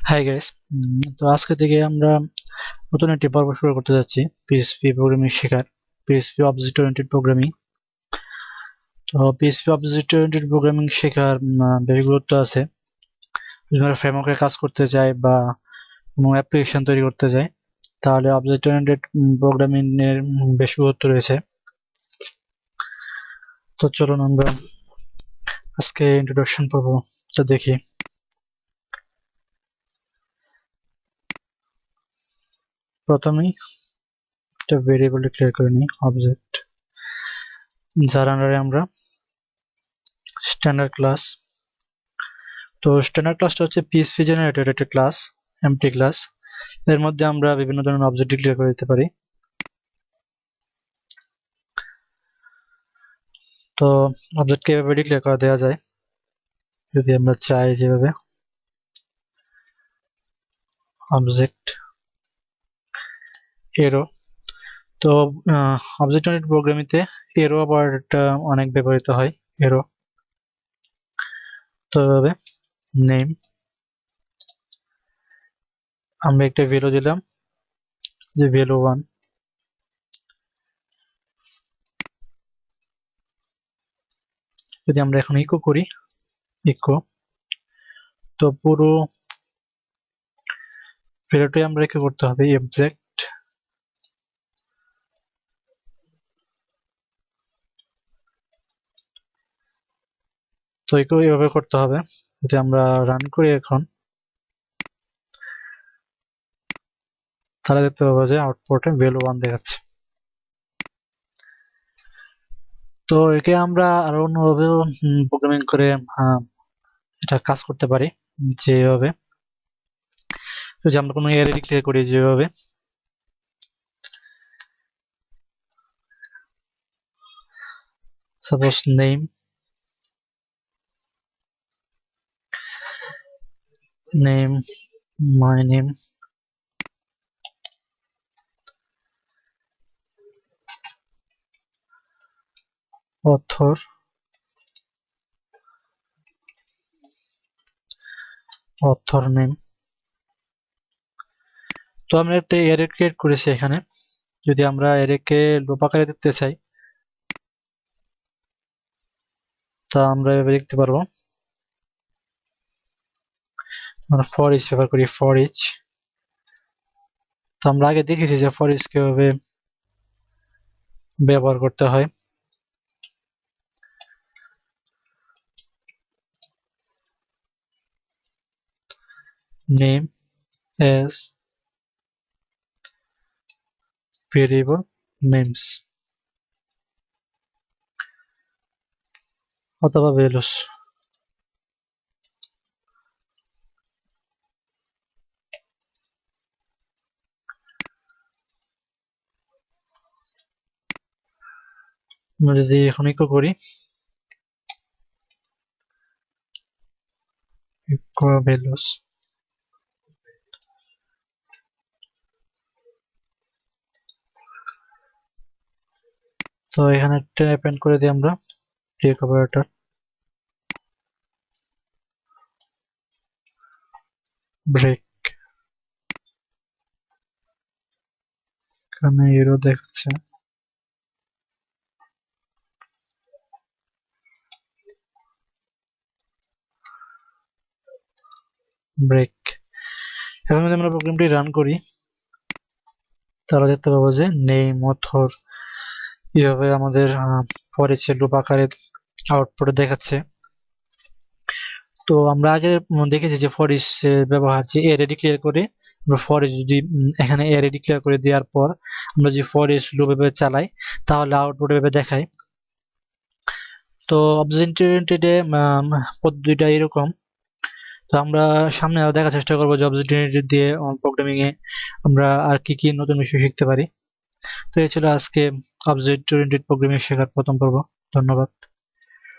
Hi guys. তো আজকে থেকে আমরা নতুন একটি পর্ব শুরু করতে যাচ্ছি পিএইচপি প্রোগ্রামিং শেখার। PHP object oriented programming. তো পিএইচপি অবজেক্ট ওরিয়েন্টেড প্রোগ্রামিং শেখার বেশ গুরুত্ব আছে। যদি আমরা ফ্রেমওয়ার্কে কাজ করতে চাই বা কোনো অ্যাপ্লিকেশন তৈরি করতে চাই, তাহলে অবজেক্ট ওরিয়েন্টেড প্রোগ্রামিং এর বেশ গুরুত্ব রয়েছে। তো চলুন আমরা আজকে ইন্ট্রোডাকশন পর্বটা দেখি। প্রথমেই একটা ভেরিয়েবল ডিক্লেয়ার করে নিই, অবজেক্ট, যার আন্ডারে আমরা স্ট্যান্ডার্ড ক্লাস। তো স্ট্যান্ডার্ড ক্লাসটা হচ্ছে পিএইচপি জেনারেটেড একটা ক্লাস, এমটি ক্লাস। এর মধ্যে আমরা বিভিন্ন ধরনের অবজেক্ট ডিক্লেয়ার করে দিতে পারি। তো অবজেক্টকে এভাবে ডিক্লেয়ার করা দেওয়া যায় যদি আমরা চাই, যেভাবে অবজেক্ট এরো। তো অবজেক্ট ওরিয়েন্টেড প্রোগ্রামিংতে এরো আবার একটা অনেক ব্যবহৃত হয়, এরো। তো এভাবে নেম, আমরা একটা ভ্যালু দিলাম যে ভ্যালু 1। যদি আমরা এখন ইকো করি, ইকো, তো পুরো ভ্যালুটাই আমরা ইকো করতে হবে অবজেক্ট। তো ইকো এভাবে করতে হবে। যদি আমরা রান করি এখন, তাহলে দেখতে পাবো যে আউটপুটে ভ্যালু 1 দেখাচ্ছে। তো একে আমরা আরো অন্যভাবেও প্রোগ্রামিং করে এটা কাজ করতে পারি, যেভাবে যদি আমরা কোনো অ্যারে ডিক্লেয়ার করি, যেভাবে suppose name, my name, author, name. তো আমরা একটা অ্যারে ক্রিয়েট করেছি এখানে। যদি আমরা অ্যারেকে লুপ আকারে দেখতে চাই, তা আমরা এভাবে দেখতে পারবো। আমরা ফর ইচ ব্যবহার করি, ফর ইচ। তো আমরা আগে দেখেছি যে ফর ইচ কিভাবে ব্যবহার করতে হয়। নেম as variable names অথবা ভ্যালুস। আমরা যদি এখন ইকো করি, ইকো ভ্যালুস, তো এখানে একটা অ্যাপেন্ড করে দিই আমরা ব্রেক অপারেটর, ব্রেক। এখানে এরো দেখাচ্ছে, ব্রেক। এখন যদি আমরা প্রোগ্রামটি রান করি, তাহলে দেখতে পাবো যে নেম, অথর এইভাবে আমাদের ফর ইচ লুপ আকারে আউটপুটে দেখাচ্ছে। তো আমরা আগে দেখেছি যে ফর ইচ ব্যবহার, যে অ্যারে ডিক্লেয়ার করে আমরা ফর ইচ যদি এখানে অ্যারে ডিক্লেয়ার করে দেওয়ার পর আমরা যে ফর ইচ লুপ এভাবে চালাই, তাহলে আউটপুট এভাবে দেখায়। তো অবজেক্ট ওরিয়েন্টেড পদ্ধতিটা এরকম। তো আমরা সামনে আরো দেখার চেষ্টা করবো যে অবজেক্ট ওরিয়েন্টেড দিয়ে প্রোগ্রামিং এ আমরা আর কি কি নতুন বিষয় শিখতে পারি। তো এই ছিল আজকে অবজেক্ট ওরিয়েন্টেড প্রোগ্রামিং শেখার প্রথম পর্ব। ধন্যবাদ।